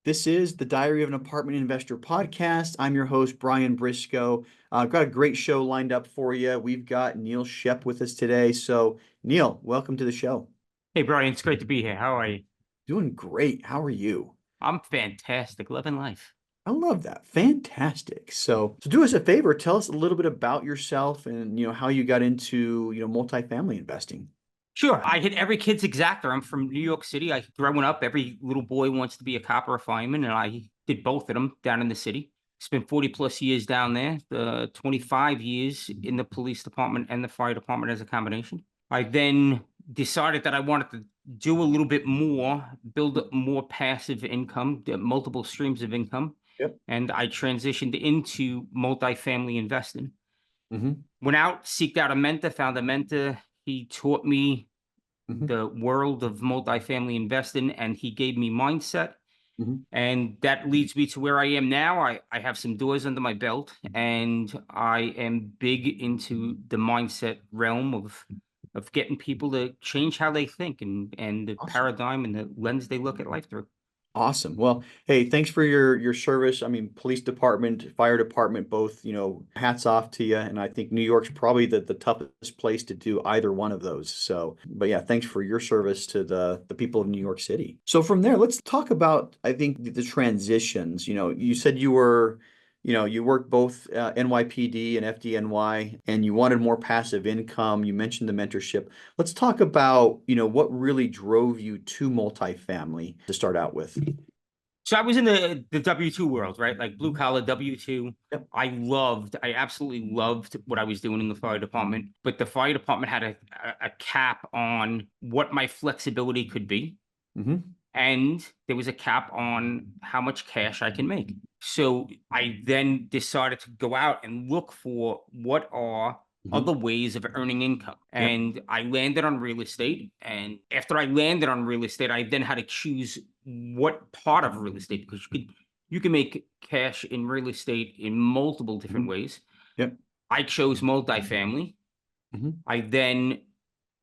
This is the Diary of an Apartment Investor podcast. I'm your host, Brian Briscoe. I've got a great show lined up for you. We've got Neil Schoepp with us today. So, Neil, welcome to the show. Hey, Brian, it's great to be here. How are you? Doing great. How are you? I'm fantastic, living life. I love that. Fantastic. So do us a favor, tell us a little bit about yourself and how you got into, multifamily investing. Sure, I hit every kid's exacta. I'm from New York City. Growing up, every little boy wants to be a cop or a fireman, and I did both of them down in the city. Spent 40 plus years down there, 25 years in the police department and the fire department as a combination. I then decided that I wanted to do a little bit more, build up more passive income, multiple streams of income. Yep. And I transitioned into multifamily investing. Mm-hmm. Went out, seeked out a mentor, found a mentor. He taught me Mm-hmm. the world of multifamily investing, and he gave me mindset. Mm-hmm. And that leads me to where I am now. I have some doors under my belt, and I am big into the mindset realm of getting people to change how they think and the Awesome. paradigm and the lens they look at life through. Awesome. Well, hey, thanks for your service. I mean, police department, fire department, both, hats off to you. And I think New York's probably the toughest place to do either one of those. So, but yeah, thanks for your service to the people of New York City. So from there, let's talk about, I think, the transitions. You said you worked both NYPD and FDNY, and you wanted more passive income. You mentioned the mentorship. Let's talk about, what really drove you to multifamily to start out with. So I was in the W-2 world, right? Like blue collar W-2. Yep. I absolutely loved what I was doing in the fire department, but the fire department had a cap on what my flexibility could be. Mm-hmm. And there was a cap on how much cash I can make. So I then decided to go out and look for what are Mm-hmm. other ways of earning income. Yep. And I landed on real estate. And after I landed on real estate, I then had to choose what part of real estate, because you can make cash in real estate in multiple different Mm-hmm. ways. Yep. I chose multifamily. Mm-hmm.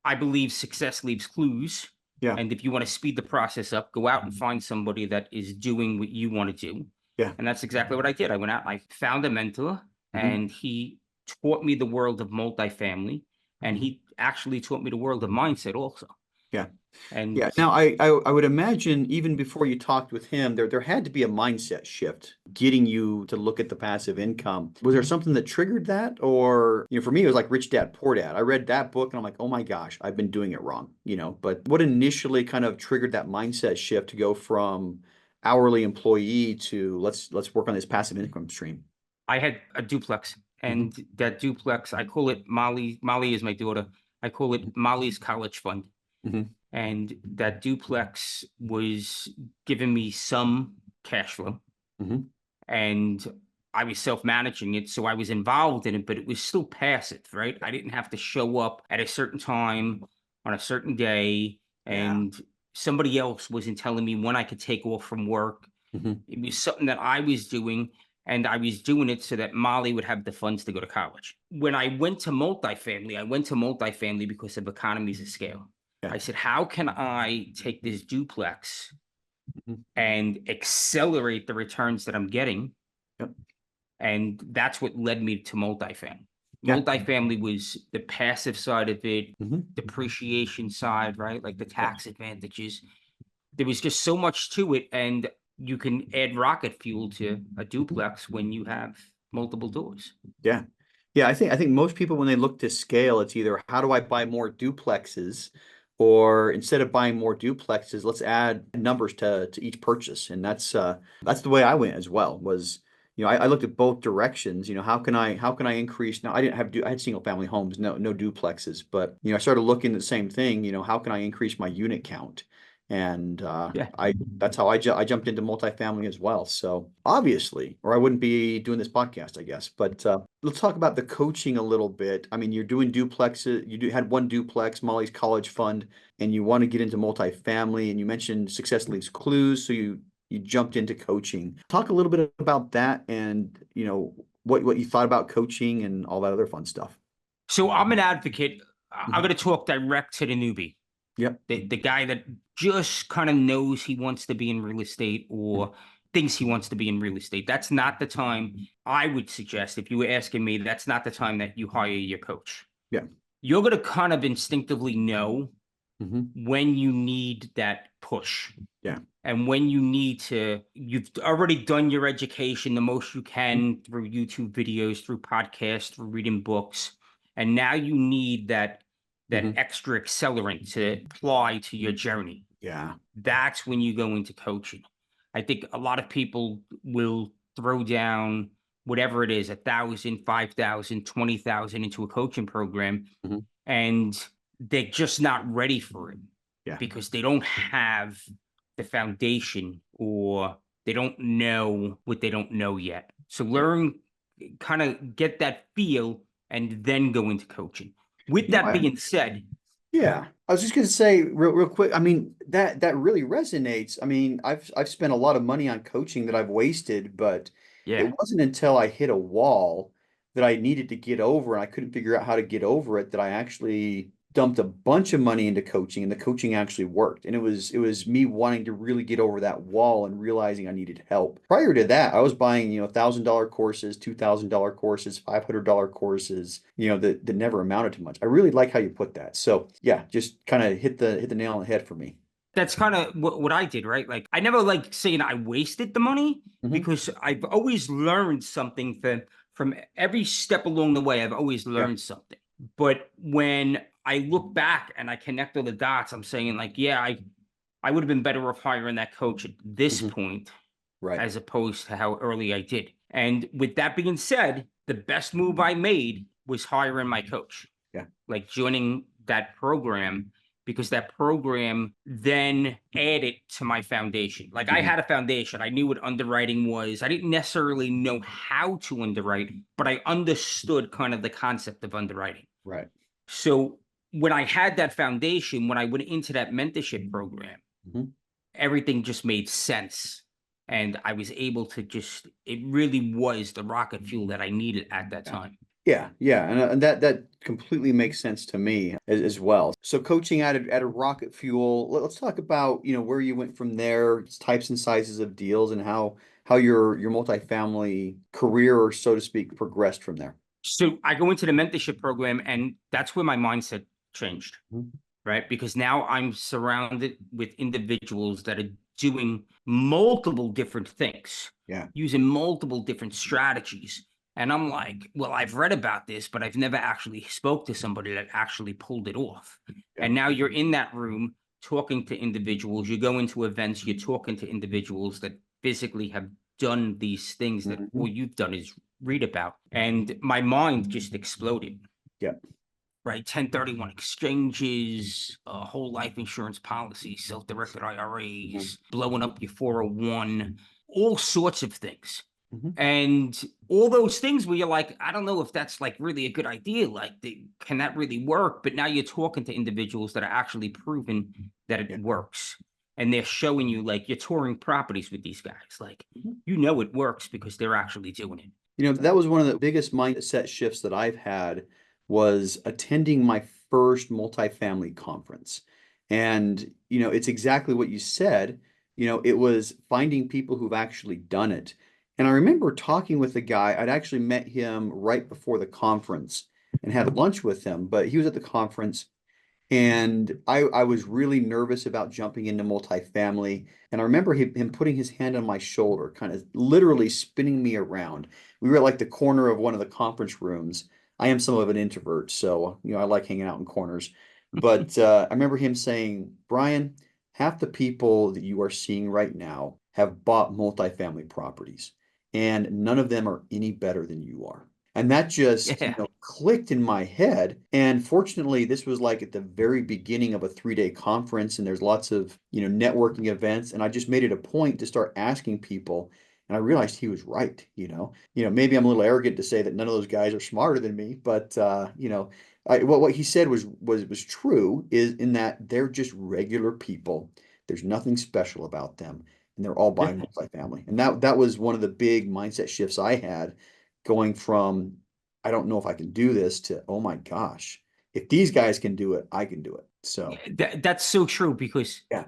I believe success leaves clues. Yeah. And if you want to speed the process up, go out and find somebody that is doing what you want to do. Yeah. And that's exactly what I did. I went out, I found a mentor, and he taught me the world of multifamily. And he actually taught me the world of mindset also. Yeah. And Yeah. Now, I would imagine even before you talked with him, there had to be a mindset shift getting you to look at the passive income. Was there something that triggered that? Or, for me, it was like Rich Dad, Poor Dad. I read that book and I'm like, oh my gosh, I've been doing it wrong, But what initially kind of triggered that mindset shift to go from hourly employee to let's work on this passive income stream? I had a duplex, and Mm-hmm. that duplex, I call it Molly. Molly is my daughter. I call it Molly's college fund. Mm-hmm. And that duplex was giving me some cash flow, Mm-hmm. and I was self-managing it, so I was involved in it, but it was still passive, right? I didn't have to show up at a certain time on a certain day, Yeah. and somebody else wasn't telling me when I could take off from work. Mm-hmm. It was something that I was doing, and I was doing it so that Molly would have the funds to go to college. When I went to multifamily because of economies of scale. Yeah. I said, how can I take this duplex Mm-hmm. and accelerate the returns that I'm getting? Yep. And that's what led me to multifamily. Yeah. Multifamily was the passive side of it, Mm-hmm. depreciation side, right? Like the tax advantages. There was just so much to it. And you can add rocket fuel to a duplex when you have multiple doors. Yeah. Yeah, I think most people when they look to scale, it's either how do I buy more duplexes, or instead of buying more duplexes, let's add numbers to each purchase. And that's the way I went as well, was I looked at both directions. How can I increase? Now I had single family homes, no duplexes, but I started looking at the same thing, how can I increase my unit count? And Yeah. that's how I jumped into multifamily as well. So obviously, or I wouldn't be doing this podcast, I guess. But let's talk about the coaching a little bit. I mean, you're doing duplexes. Had one duplex, Molly's college fund, and you want to get into multifamily. And you mentioned success leaves clues, so you jumped into coaching. Talk a little bit about that, and what you thought about coaching and all that other fun stuff. So I'm an advocate. I'm Mhm. going to talk direct to the newbie. Yep. The guy that just kind of knows he wants to be in real estate or thinks he wants to be in real estate. That's not the time. I would suggest, if you were asking me, that's not the time that you hire your coach. Yeah. You're going to kind of instinctively know when you need that push. Yeah. And when you need to, you've already done your education the most you can through YouTube videos, through podcasts, through reading books. And now you need that extra accelerant to apply to your journey. Yeah. That's when you go into coaching. I think a lot of people will throw down whatever it is, 1,000, 5,000, 20,000 into a coaching program, and they're just not ready for it. Yeah. Because they don't have the foundation, or they don't know what they don't know yet. So learn, kind of get that feel, and then go into coaching. With that being said, yeah, I was just gonna say real quick. I mean, that really resonates. I mean, I've spent a lot of money on coaching that I've wasted, but it yeah, wasn't until I hit a wall that I needed to get over, and I couldn't figure out how to get over it, that I actually dumped a bunch of money into coaching, and the coaching actually worked. And it was me wanting to really get over that wall and realizing I needed help. Prior to that, I was buying, $1,000 courses, $2,000 courses, $500 courses, that never amounted to much. I really like how you put that. So yeah, just kind of hit the nail on the head for me. that's kind of what I did, right? Like, I never like saying I wasted the money, because I've always learned something from every step along the way. I've always Yeah. learned something. But when I look back and I connect all the dots, I'm saying, like, yeah, I would have been better off hiring that coach at this point, Right. as opposed to how early I did. And with that being said, the best move I made was hiring my coach. Yeah. Like joining that program, because that program then added to my foundation. Like, I had a foundation. I knew what underwriting was. I didn't necessarily know how to underwrite, but I understood kind of the concept of underwriting. Right. So when I had that foundation, when I went into that mentorship program, everything just made sense. And I was able to it really was the rocket fuel that I needed at that time. Yeah, yeah, and that completely makes sense to me as well. So coaching at a rocket fuel. Let's talk about, where you went from there, types and sizes of deals, and how your multifamily career, so to speak, progressed from there. So I go into the mentorship program, and that's where my mindset changed, right? Because now I'm surrounded with individuals that are doing multiple different things, Yeah. using multiple different strategies. And I'm like, well, I've read about this, but I've never actually spoke to somebody that actually pulled it off. Yeah. And now you're in that room talking to individuals. You go into events, you're talking to individuals that physically have done these things that all you've done is read about. And my mind just exploded. Yeah. Right. 1031 exchanges, whole life insurance policies, self-directed IRAs, blowing up your 401, all sorts of things. And all those things where you're like, I don't know if that's like really a good idea. Like, can that really work? But now you're talking to individuals that are actually proven that it works. And they're showing you, like, you're touring properties with these guys. Like, it works because they're actually doing it. That was one of the biggest mindset shifts that I've had, was attending my first multifamily conference. And, it's exactly what you said. It was finding people who've actually done it. And I remember talking with a guy. I'd actually met him right before the conference and had lunch with him, but he was at the conference. And I was really nervous about jumping into multifamily. And I remember him putting his hand on my shoulder, kind of literally spinning me around. We were at like the corner of one of the conference rooms. I am some of an introvert, so I like hanging out in corners. But I remember him saying, Brian, half the people that you are seeing right now have bought multifamily properties, and none of them are any better than you are. And that just, Yeah. clicked in my head. And fortunately, this was like at the very beginning of a 3-day conference, and there's lots of, networking events. And I just made it a point to start asking people. And I realized he was right. Maybe I'm a little arrogant to say that none of those guys are smarter than me, but what he said was true, is in that they're just regular people. There's nothing special about them, and they're all buying multifamily. And that was one of the big mindset shifts I had, going from, I don't know if I can do this, to, oh my gosh, if these guys can do it, I can do it. So, That's so true because yeah.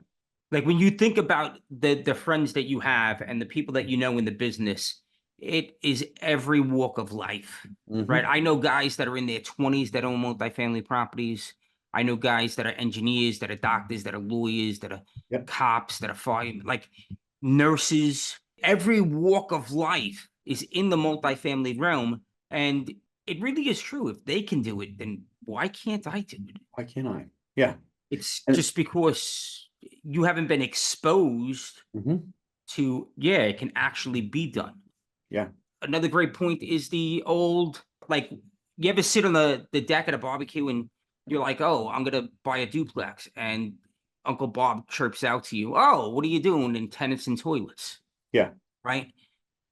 like when you think about the friends that you have and the people that you know in the business, it is every walk of life, right? Hmm. I know guys that are in their 20s that own multifamily properties. I know guys that are engineers, that are doctors, that are lawyers, that are Yep. cops, that are firemen, like nurses. Every walk of life is in the multifamily realm. And it really is true. If they can do it, then why can't I do it? Why can't I? Yeah. It's And just because you haven't been exposed mhm. to, yeah, it can actually be done. Yeah. Another great point is the old, like, you ever sit on the deck at a barbecue and you're like, oh, I'm gonna buy a duplex, and Uncle Bob chirps out to you, oh, what are you doing in tenants and toilets, Yeah. right?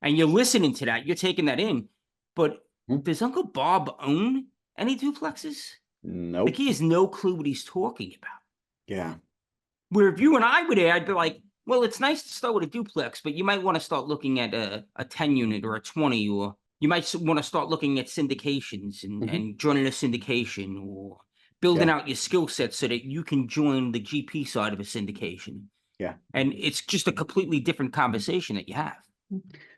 And you're listening to that, you're taking that in, but Mhm. does Uncle Bob own any duplexes? Like, Nope. he has no clue what he's talking about. Yeah. Where if you and I were there, I'd be like, well, it's nice to start with a duplex, but you might want to start looking at a 10 unit or a 20, or you might want to start looking at syndications Hmm. and joining a syndication, or building Yeah. out your skill set so that you can join the GP side of a syndication. Yeah. And it's just a completely different conversation that you have.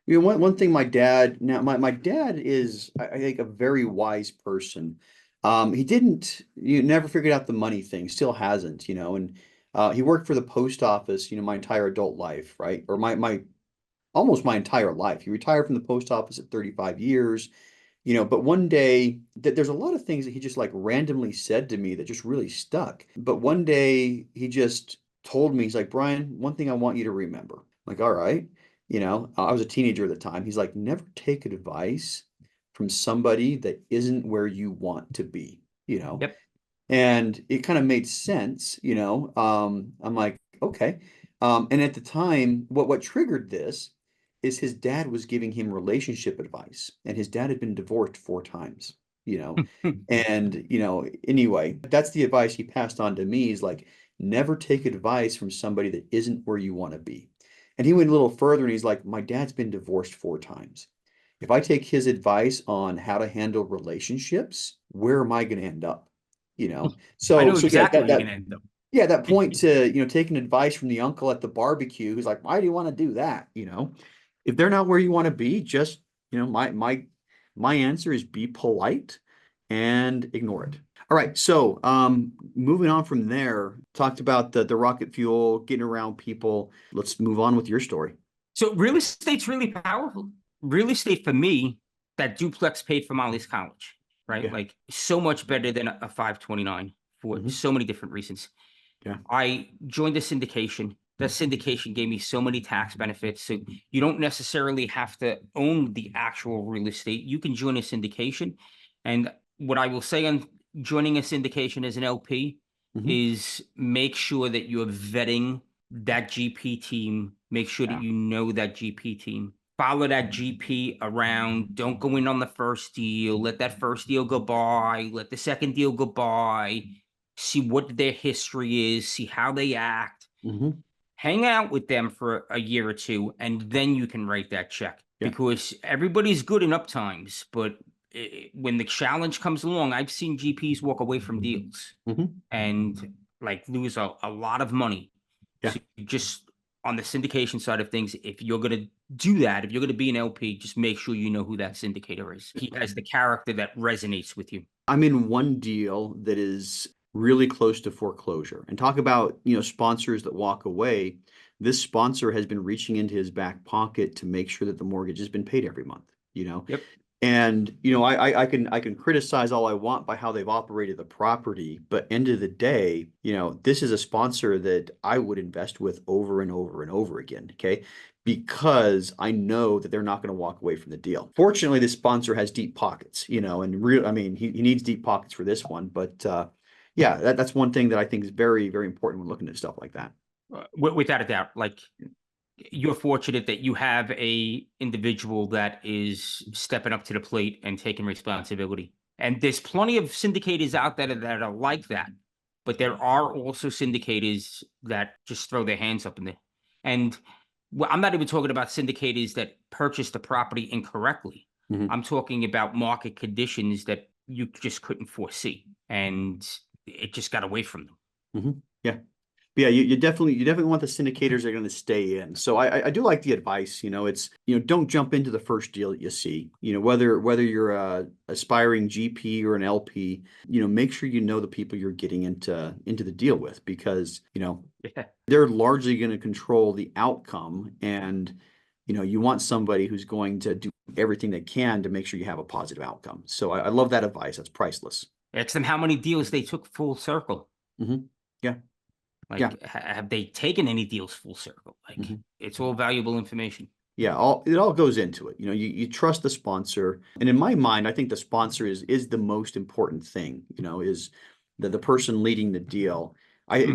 You know, one thing my dad, now my dad is, I think, a very wise person. He didn't, you never figured out the money thing, still hasn't, and he worked for the post office, my entire adult life, right? Or my almost my entire life. He retired from the post office at 35 years, but one day there's a lot of things that he just like randomly said to me that just really stuck. But one day he just told me, he's like, Brian, one thing I want you to remember. I'm like, all right. I was a teenager at the time. He's like, never take advice from somebody that isn't where you want to be, you know? Yep. And it kind of made sense. I'm like, okay. And at the time, what triggered this is his dad was giving him relationship advice, and his dad had been divorced 4 times, you know. And, anyway, that's the advice he passed on to me is like, never take advice from somebody that isn't where you want to be. And he went a little further and he's like, my dad's been divorced 4 times. If I take his advice on how to handle relationships, where am I going to end up? You know, I so know so yeah, exactly where you're going to end up. yeah, that point to taking advice from the uncle at the barbecue who's like, why do you want to do that? If they're not where you want to be, just my answer is be polite and ignore it. All right, so moving on from there, talked about the rocket fuel, getting around people. Let's move on with your story. So real estate's really powerful. Real estate for me, that duplex paid for Molly's college, right? Yeah. Like so much better than a 529 for Hmm. so many different reasons. Yeah. I joined a syndication. That syndication gave me so many tax benefits. So you don't necessarily have to own the actual real estate. You can join a syndication. And what I will say on joining a syndication as an LP Hmm. is make sure that you're vetting that GP team. Make sure that Yeah. you know that GP team. Follow that GP around. Don't go in on the first deal. Let that first deal go by. Let the second deal go by. See what their history is. See how they act. Hmm. Hang out with them for a year or two, and then you can write that check. Yeah. Because everybody's good in up times, but when the challenge comes along, I've seen GPs walk away from deals Hmm. and like lose a lot of money. Yeah. So just on the syndication side of things, if you're going to do that, if you're going to be an LP, just make sure you know who that syndicator is. He has the character that resonates with you. I'm in one deal that is really close to foreclosure. And talk about, sponsors that walk away. This sponsor has been reaching into his back pocket to make sure that the mortgage has been paid every month. Yep. And I can criticize all I want by how they've operated the property, but end of the day, this is a sponsor that I would invest with over and over and over again. Okay. Because I know that they're not going to walk away from the deal. Fortunately, this sponsor has deep pockets, and real, I mean, he needs deep pockets for this one. But yeah, that's one thing that I think is very, very important when looking at stuff like that. Without a doubt, like you're fortunate that you have a individual that is stepping up to the plate and taking responsibility. And there's plenty of syndicators out there that are like that, but there are also syndicators that just throw their hands up in there. And I'm not even talking about syndicators that purchased the property incorrectly. Mhm. I'm talking about market conditions that you just couldn't foresee, and it just got away from them. Yeah. Yeah, you definitely want the syndicators that are going to stay in. So I do like the advice, it's, don't jump into the first deal that you see, whether you're a aspiring GP or an LP, make sure you know the people you're getting into the deal with, because, Yeah. they're largely going to control the outcome. And, you want somebody who's going to do everything they can to make sure you have a positive outcome. So I love that advice. That's priceless. Ask them how many deals they took full circle. Hmm. Yeah. Yeah. Like, have they taken any deals full circle? Like, Hmm. it's all valuable information. Yeah, it all goes into it. You trust the sponsor. And in my mind, I think the sponsor is the most important thing, is the person leading the deal. I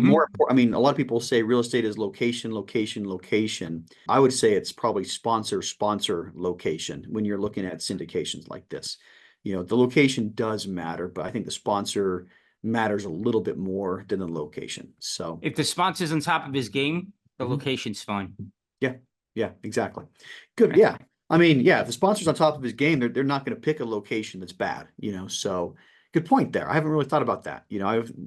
mean, a lot of people say real estate is location, location, location. I would say it's probably sponsor, sponsor, location when you're looking at syndications like this. The location does matter, but I think the sponsor matters a little bit more than the location. So, If the sponsor's on top of his game, the mhm. location's fine. Yeah, yeah, exactly. Good. Yeah. I mean, yeah, if the sponsor's on top of his game, they're not going to pick a location that's bad, so good point there. I haven't really thought about that,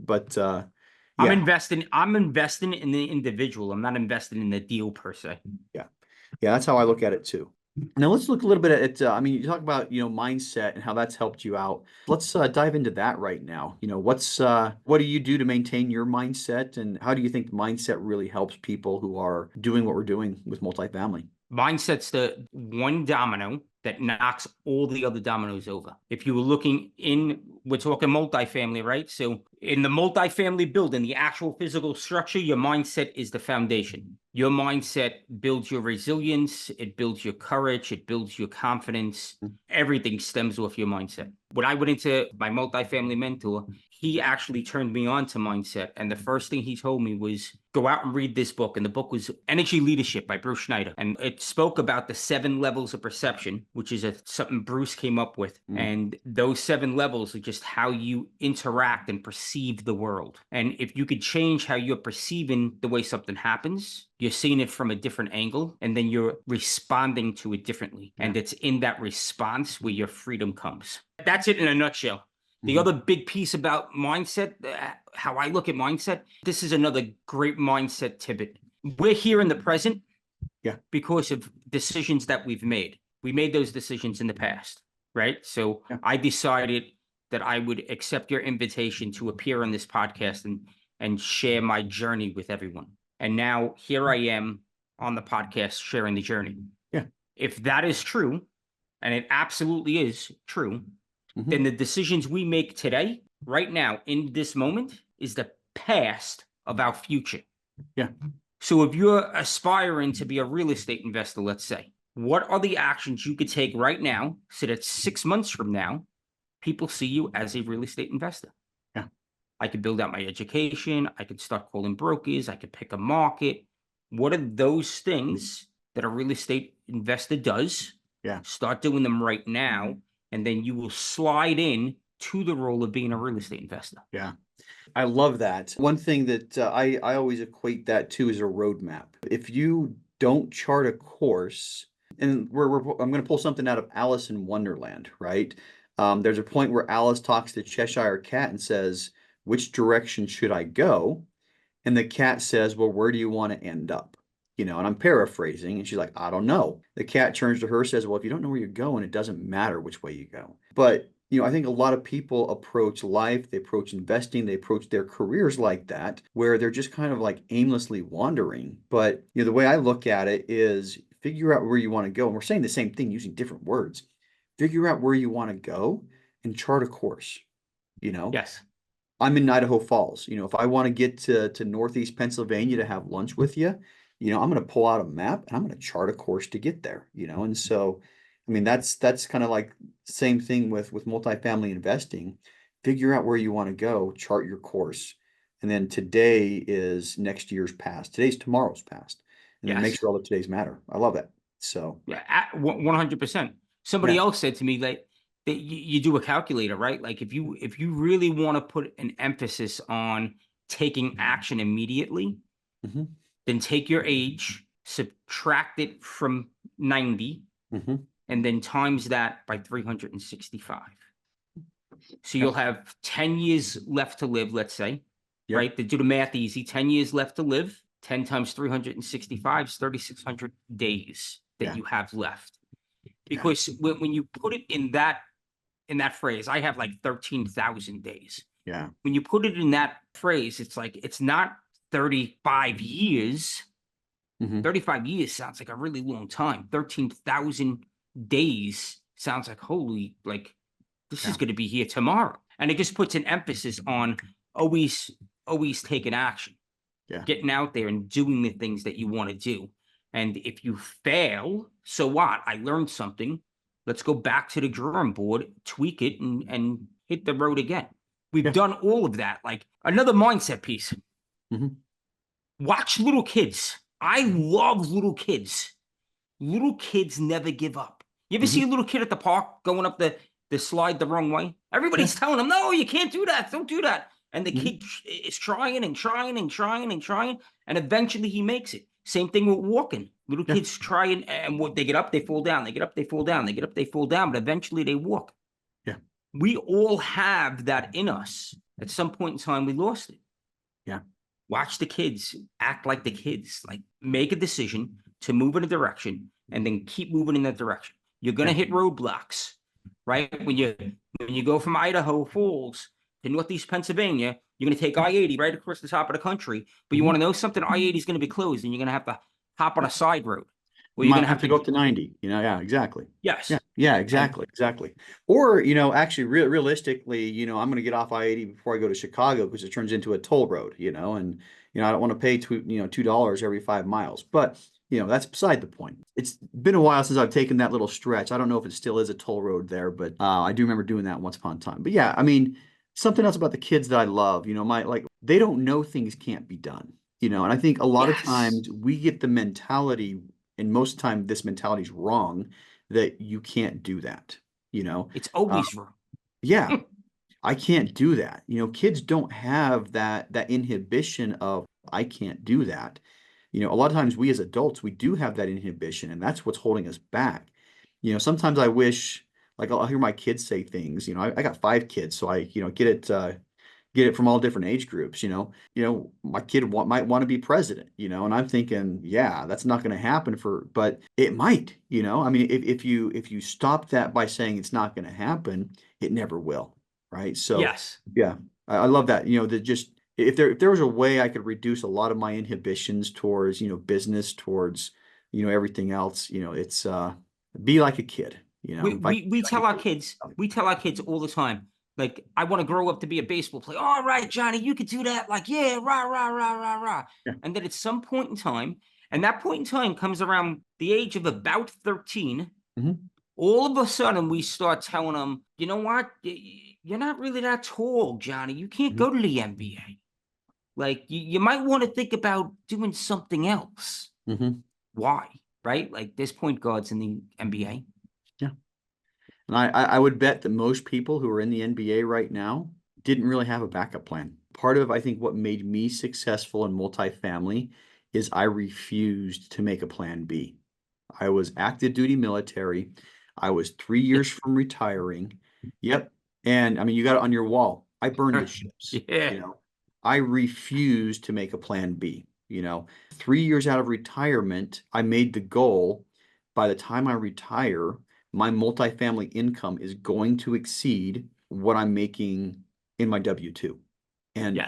but I'm yeah, investing in the individual. I'm not investing in the deal per se. yeah. Yeah, that's how I look at it too. Now let's look a little bit at I mean, you talk about, mindset and how that's helped you out. Let's dive into that right now. What do you do to maintain your mindset, and how do you think mindset really helps people who are doing what we're doing with multifamily? Mindset's the one domino that knocks all the other dominoes over. If you were looking we're talking multifamily, right? So in the multifamily building, the actual physical structure, your mindset is the foundation. Your mindset builds your resilience, it builds your courage, it builds your confidence. Everything stems off your mindset. When I went into my multifamily mentor, he actually turned me on to mindset. And the first thing he told me was, go out and read this book. And the book was Energy Leadership by Bruce Schneider. And it spoke about the 7 levels of perception, which is something Bruce came up with. And those 7 levels are just how you interact and perceive the world. And if you could change how you're perceiving the way something happens, you're seeing it from a different angle, and then you're responding to it differently. And it's in that response where your freedom comes. That's it in a nutshell. The other big piece about mindset, how I look at mindset, this is another great mindset tidbit. We're here in the present because of decisions that we've made. We made those decisions in the past, right? So I decided that I would accept your invitation to appear on this podcast and share my journey with everyone. And now here I am on the podcast sharing the journey. Yeah. If that is true, and it absolutely is true, then the decisions we make today, right now, in this moment, is the past of our future. Yeah. So if you're aspiring to be a real estate investor, let's say, what are the actions you could take right now so that 6 months from now, people see you as a real estate investor? Yeah. I could build out my education. I could start calling brokers. I could pick a market. What are those things that a real estate investor does? Yeah. Start doing them right now, and then you will slide in to the role of being a real estate investor. Yeah. I love that. One thing that I always equate that to is a roadmap. If you don't chart a course, and I'm going to pull something out of Alice in Wonderland, right? There's a point where Alice talks to Cheshire Cat and says, "Which direction should I go?" And the cat says, "Well, where do you want to end up?" And I'm paraphrasing, and she's like, "I don't know." The cat turns to her, says, "Well, if you don't know where you're going, it doesn't matter which way you go." But, I think a lot of people approach life, they approach investing, they approach their careers like that, where they're just kind of like aimlessly wandering. But, the way I look at it is figure out where you want to go. And we're saying the same thing using different words. Figure out where you want to go and chart a course, Yes. I'm in Idaho Falls. If I want to get to Northeast Pennsylvania to have lunch with you, I'm going to pull out a map and I'm going to chart a course to get there, and so, I mean, that's kind of like same thing with multifamily investing. Figure out where you want to go, chart your course, and then today is next year's past. Today's tomorrow's past, and then make Yes. sure all of today's matter. I love that. So Yeah, 100%. Somebody else said to me that you do a calculator, right? Like if you really want to put an emphasis on taking action immediately, then take your age, subtract it from 90, and then times that by 365. So you'll have 10 years left to live, let's say. Yep. right? To do the math easy, 10 years left to live, 10 times 365 is 3,600 days that Yeah. you have left. Yeah. Because when you put it in that phrase, I have like 13,000 days. Yeah. When you put it in that phrase, it's like, it's not 35 years. 35 years sounds like a really long time. 13,000 days sounds like, holy, like, this is Yeah. going to be here tomorrow. And it just puts an emphasis on always taking action, Yeah. getting out there and doing the things that you want to do. And if you fail, so what? I learned something. Let's go back to the drawing board, tweak it, and hit the road again. We've Yeah. done all of that. Like, another mindset piece. Watch little kids. I love little kids. Little kids never give up. You ever see a little kid at the park going up the slide the wrong way? Everybody's telling him, no, you can't do that. Don't do that. And the kid is trying and trying and trying and trying. And eventually he makes it. Same thing with walking. Little kids try and what they get up, they fall down. They get up, they fall down. They get up, they fall down. But eventually they walk. Yeah. We all have that in us. At some point in time, we lost it. Yeah. Watch the kids act like the kids. Like, make a decision to move in a direction and then keep moving in that direction. You're going to hit roadblocks, right? When you go from Idaho Falls to Northeast Pennsylvania, you're going to take I-80 right across the top of the country. But you want to know something? I-80 is going to be closed and you're going to have to hop on a side road. Or You you're might going to have to go up to 90, yeah, exactly. Yes. Yeah, exactly. Or, actually realistically, I'm going to get off I-80 before I go to Chicago because it turns into a toll road, and, I don't want to pay $2 every 5 miles, but, that's beside the point. It's been a while since I've taken that little stretch. I don't know if it still is a toll road there, but I do remember doing that once upon a time. But yeah, I mean, something else about the kids that I love, they don't know things can't be done, and I think a lot of times we get the mentality, and most of the time this mentality is wrong, that you can't do that, It's always wrong. Yeah, I can't do that. Kids don't have that inhibition of I can't do that. A lot of times we as adults, we do have that inhibition, and that's what's holding us back. Sometimes I wish, like I'll hear my kids say things, I got 5 kids, so I, get it from all different age groups, my kid might want to be president, and I'm thinking, yeah, that's not going to happen but it might, I mean, if you stop that by saying it's not going to happen, it never will. Right. So yeah, I love that, that just, if there was a way I could reduce a lot of my inhibitions towards, business, towards, everything else, it's, be like a kid, We tell our kids all the time, like, I want to grow up to be a baseball player. All right, Johnny, you could do that. Like, yeah, rah, rah, rah, rah, rah. Yeah. And then at some point in time, and that point in time comes around the age of about 13, all of a sudden we start telling them, you know what? You're not really that tall, Johnny. You can't go to the NBA. Like, you might want to think about doing something else. Why? Right? Like, there's point guards in the NBA. Yeah. And I would bet that most people who are in the NBA right now didn't really have a backup plan. Part of, I think, what made me successful in multifamily is I refused to make a plan B. I was active duty military. I was 3 years from retiring. Yep. And I mean, you got it on your wall. I burned the ships. I refused to make a plan B. 3 years out of retirement, I made the goal, by the time I retire, my multifamily income is going to exceed what I'm making in my W-2. And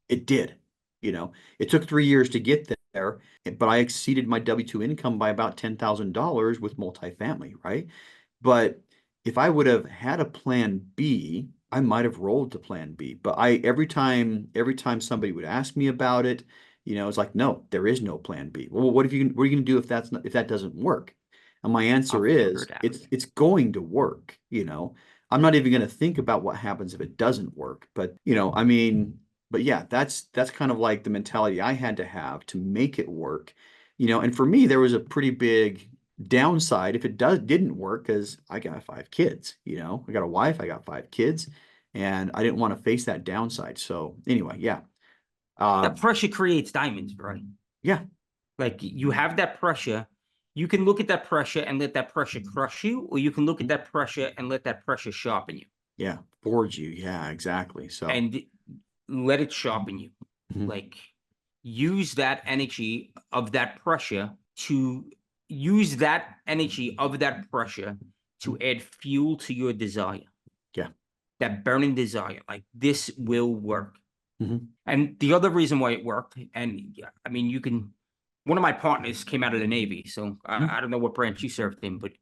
it did. It took 3 years to get there, but I exceeded my W-2 income by about $10,000 with multifamily, right? But if I would have had a plan B, I might have rolled to plan B. But every time somebody would ask me about it, it's like, no, there is no plan B. Well, what are you going to do if that doesn't work? And my answer is it's going to work. I'm not even going to think about what happens if it doesn't work. But, I mean, but yeah, that's kind of like the mentality I had to have to make it work. And for me, there was a pretty big downside if it didn't work, because I got 5 kids, I got a wife, I got 5 kids, and I didn't want to face that downside. So anyway, yeah. That pressure creates diamonds, right? Yeah. Like, you have that pressure. You can look at that pressure and let that pressure crush you, or you can look at that pressure and let that pressure sharpen you. Yeah. Forge you. Yeah, exactly. So, and let it sharpen you. Mhm. Like, use that energy of that pressure to use that energy of that pressure to add fuel to your desire, Yeah. that burning desire. Like, this will work. Mhm. And the other reason why it worked, and yeah, I mean, one of my partners came out of the Navy, so Mhm. I don't know what branch you served in, but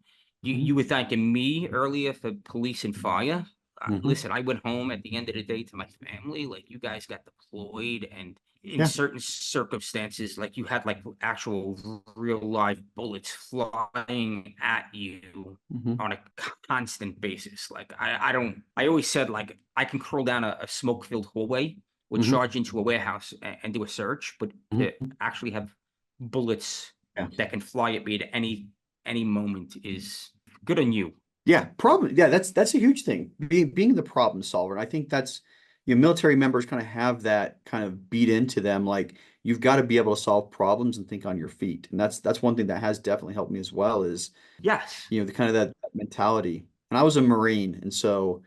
you Mhm. were thanking me earlier for police and fire. Mhm. Listen, I went home at the end of the day to my family. Like, you guys got deployed, and in Yeah. certain circumstances, like, you had like actual real live bullets flying at you Mhm. on a constant basis. Like, I always said, like, I can crawl down a smoke-filled hallway or Mhm. charge into a warehouse and do a search, but to Mhm. actually have bullets Yeah. that can fly at me at any moment is good on you. Yeah, problem. Yeah, that's a huge thing. Being the problem solver. And I think that's military members kind of have that kind of beat into them. Like you've got to be able to solve problems and think on your feet. And that's one thing that has definitely helped me as well is, Yes. the kind of that mentality. And I was a Marine, and so,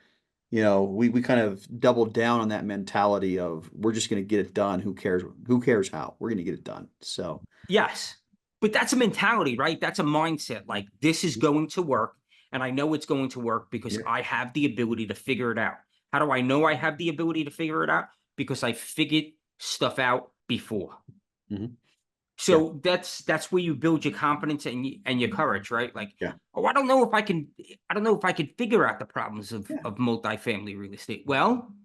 we kind of doubled down on that mentality of we're just going to get it done. Who cares how? We're going to get it done. So, Yes. But that's a mentality, right? That's a mindset. Like, this is going to work. And I know it's going to work because yeah. I have the ability to figure it out. How do I know I have the ability to figure it out? Because I figured stuff out before. Mhm. Yeah. So that's where you build your confidence and your courage, right? Like, Yeah. oh, I don't know if I can figure out the problems Yeah. of multifamily real estate. Well,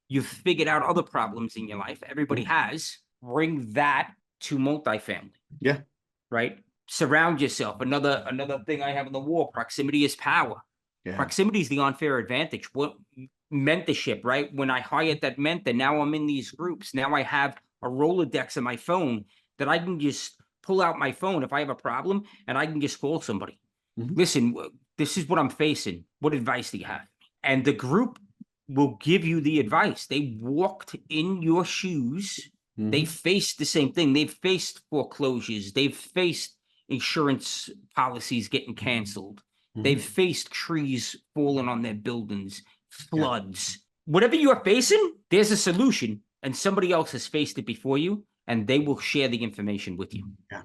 you've figured out other problems in your life. Everybody Mhm. has. Bring that to multifamily, Yeah. right? Surround yourself. Another thing I have on the wall, proximity is power. Yeah. Proximity is the unfair advantage. What mentorship, right? When I hired that mentor, now I'm in these groups. Now I have a Rolodex on my phone that I can just pull out my phone if I have a problem and I can just call somebody. Mhm. Listen, this is what I'm facing. What advice do you have? And the group will give you the advice. They walked in your shoes. They Mhm. faced the same thing. They've faced foreclosures. They've faced insurance policies getting canceled. They've Mhm. faced trees falling on their buildings, Yeah. floods. Whatever you're facing, there's a solution, and somebody else has faced it before you, and they will share the information with you. Yeah.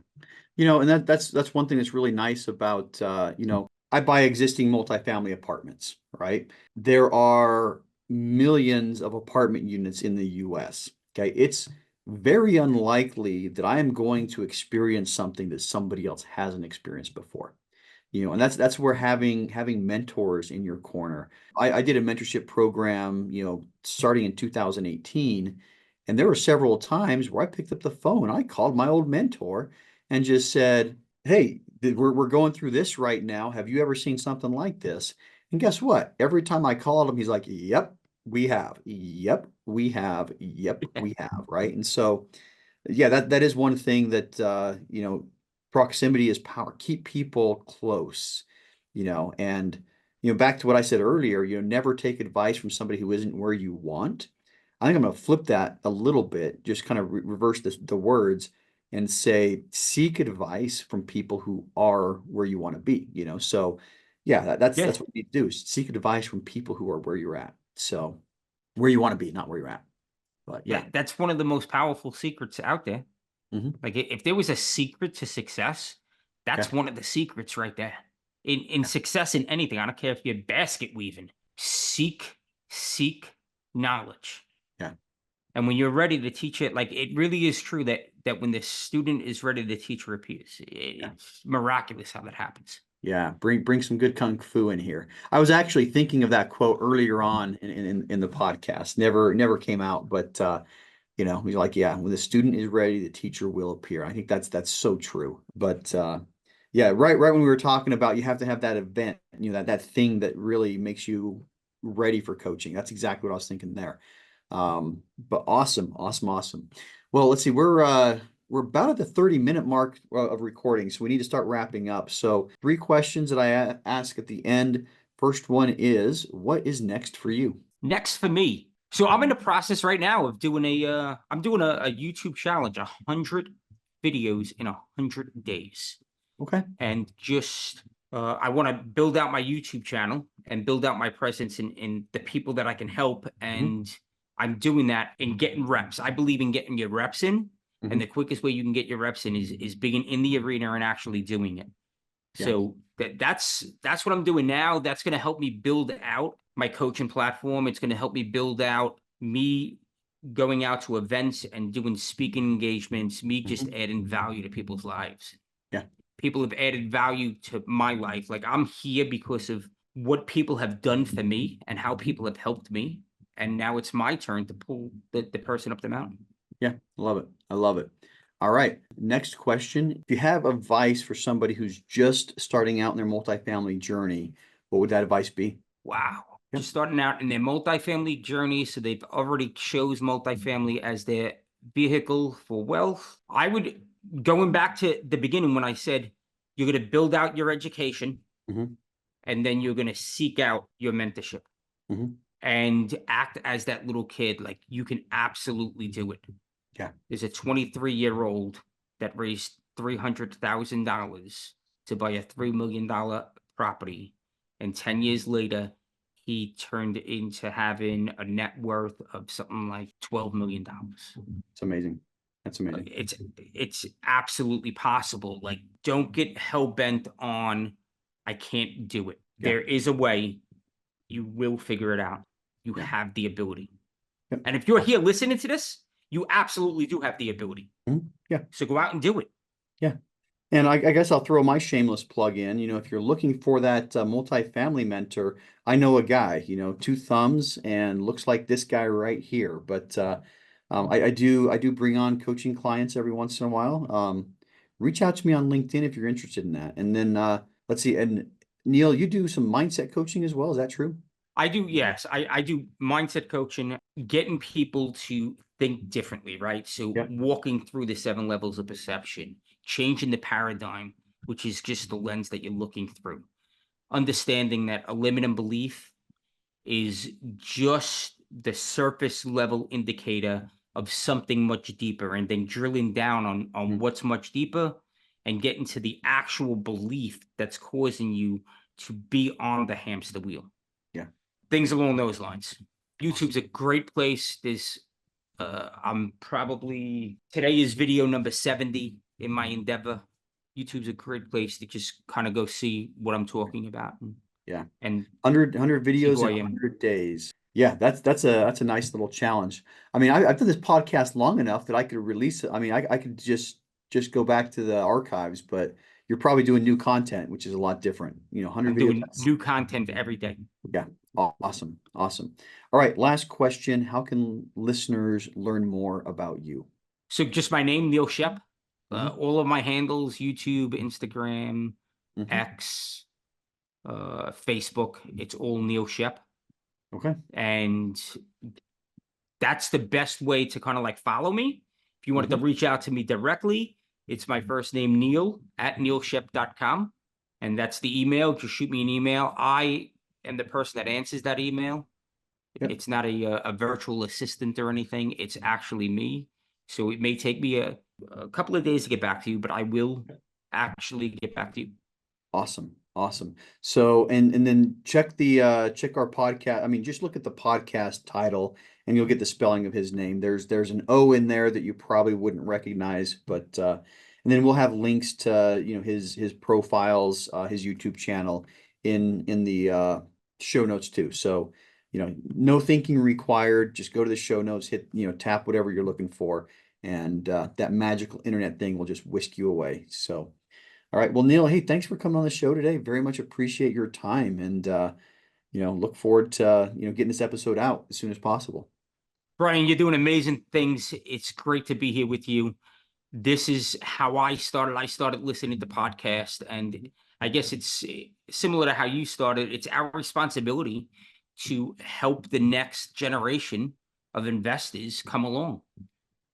And that's one thing that's really nice about I buy existing multifamily apartments, right? There are millions of apartment units in the US. Okay. It's very unlikely that I am going to experience something that somebody else hasn't experienced before. And that's where having mentors in your corner. I did a mentorship program, starting in 2018, and there were several times where I picked up the phone, I called my old mentor and just said, "Hey, we're going through this right now. Have you ever seen something like this?" And guess what? Every time I called him, he's like, "Yep, we have. Yep, we have. Yep, we have." Right? And so, yeah, that is one thing that proximity is power. Keep people close, and back to what I said earlier, never take advice from somebody who isn't where you want. I think I'm going to flip that a little bit, just kind of reverse the words and say seek advice from people who are where you want to be, So yeah, that's Yeah. what you need to do is seek advice from people who are where you're at. So where you want to be, not where you're at. But yeah. That's one of the most powerful secrets out there. Hmm. Like, if there was a secret to success, Yeah. that's one of the secrets right there. In success in anything, I don't care if you're basket weaving, seek knowledge. Yeah. And when you're ready to teach it, like, it really is true that when the student is ready, the teacher appears. Yeah. It's miraculous how that happens. Yeah, bring some good kung fu in here. I was actually thinking of that quote earlier on in the podcast. Never came out, but he's like, yeah, when the student is ready, the teacher will appear. I think that's so true. But yeah, right when we were talking about you have to have that event, that thing that really makes you ready for coaching. That's exactly what I was thinking there. But awesome, awesome, awesome. Well, let's see, we're about at the 30-minute mark of recording, so we need to start wrapping up. So 3 questions that I ask at the end. First one is, what is next for you? Next for me. So I'm in the process right now of doing I'm doing a YouTube challenge, 100 videos in 100 days. Okay. And just I want to build out my YouTube channel and build out my presence in the people that I can help. Mhm. And I'm doing that and getting reps. I believe in getting your reps in. And the quickest way you can get your reps in is being in the arena and actually doing it. Yeah. So that's what I'm doing now. That's going to help me build out my coaching platform. It's going to help me build out me going out to events and doing speaking engagements, me just adding value to people's lives. Yeah. People have added value to my life. Like, I'm here because of what people have done for me and how people have helped me. And now it's my turn to pull the person up the mountain. Yeah, I love it. I love it. All right. Next question. If you have advice for somebody who's just starting out in their multifamily journey, what would that advice be? Wow. Yep. Just starting out in their multifamily journey. So they've already chose multifamily as their vehicle for wealth. I would, going back to the beginning when I said you're going to build out your education and then you're going to seek out your mentorship and act as that little kid. Like, you can absolutely do it. Yeah. There's a 23-year-old that raised $300,000 to buy a $3 million property. And 10 years later, he turned into having a net worth of something like $12 million. It's amazing. That's amazing. It's absolutely possible. Like, don't get hell-bent on, I can't do it. Yeah. There is a way. You will figure it out. You have the ability. Yep. And if you're here listening to this, you absolutely do have the ability. Yeah. So go out and do it. Yeah. And I guess I'll throw my shameless plug in. If you're looking for that multifamily mentor, I know a guy, two thumbs and looks like this guy right here. But I do bring on coaching clients every once in a while. Reach out to me on LinkedIn if you're interested in that. And then let's see. And Neil, you do some mindset coaching as well. Is that true? I do, yes. I do mindset coaching, getting people to think differently, right? So walking through the 7 levels of perception, changing the paradigm, which is just the lens that you're looking through. Understanding that a limiting belief is just the surface level indicator of something much deeper, and then drilling down on what's much deeper and getting to the actual belief that's causing you to be on the hamster wheel. Yeah. Things along those lines. YouTube's a great place. There's I'm probably, today is video number 70 in my endeavor. YouTube's a great place to just kind of go see what I'm talking about. Yeah. And 100 videos who I in am. 100 days. Yeah, that's a nice little challenge. I mean, I've done this podcast long enough that I could release it. I mean, I could just go back to the archives, but you're probably doing new content, which is a lot different. 100 I'm videos. doing new content every day. Yeah. Awesome. Awesome. All right. Last question. How can listeners learn more about you? So just my name, Neil Schoepp. All of my handles, YouTube, Instagram, X, Facebook, it's all Neil Schoepp. Okay. And that's the best way to kind of like follow me. If you wanted to reach out to me directly, it's my first name, Neil, at neilschoepp.com. And that's the email. Just shoot me an email. I am the person that answers that email. It's not a virtual assistant or anything. It's actually me. So it may take me a couple of days to get back to you, but I will actually get back to you. Awesome. Awesome. So, and then check our podcast. I mean, just look at the podcast title and you'll get the spelling of his name. There's an O in there that you probably wouldn't recognize, but and then we'll have links to, his profiles, his YouTube channel in the show notes too. So, no thinking required. Just go to the show notes, hit, tap whatever you're looking for, and that magical internet thing will just whisk you away. So, all right. Well, Neil, hey, thanks for coming on the show today. Very much appreciate your time, and look forward to getting this episode out as soon as possible. Brian, you're doing amazing things. It's great to be here with you. This is how I started. I started listening to podcasts, and I guess it's similar to how you started. It's our responsibility to help the next generation of investors come along.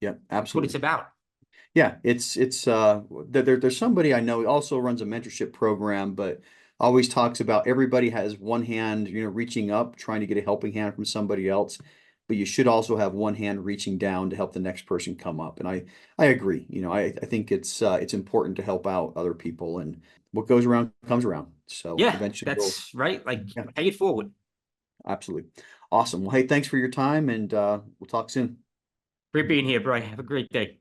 Yeah, absolutely. That's what it's about. Yeah, it's there's somebody I know also runs a mentorship program, but always talks about everybody has one hand, reaching up, trying to get a helping hand from somebody else, but you should also have one hand reaching down to help the next person come up. And I agree. I think it's important to help out other people, and what goes around comes around. So Yeah, eventually that's right. Like, yeah. pay it forward. Absolutely. Awesome. Well, hey, thanks for your time and we'll talk soon. Great being here, bro. Have a great day.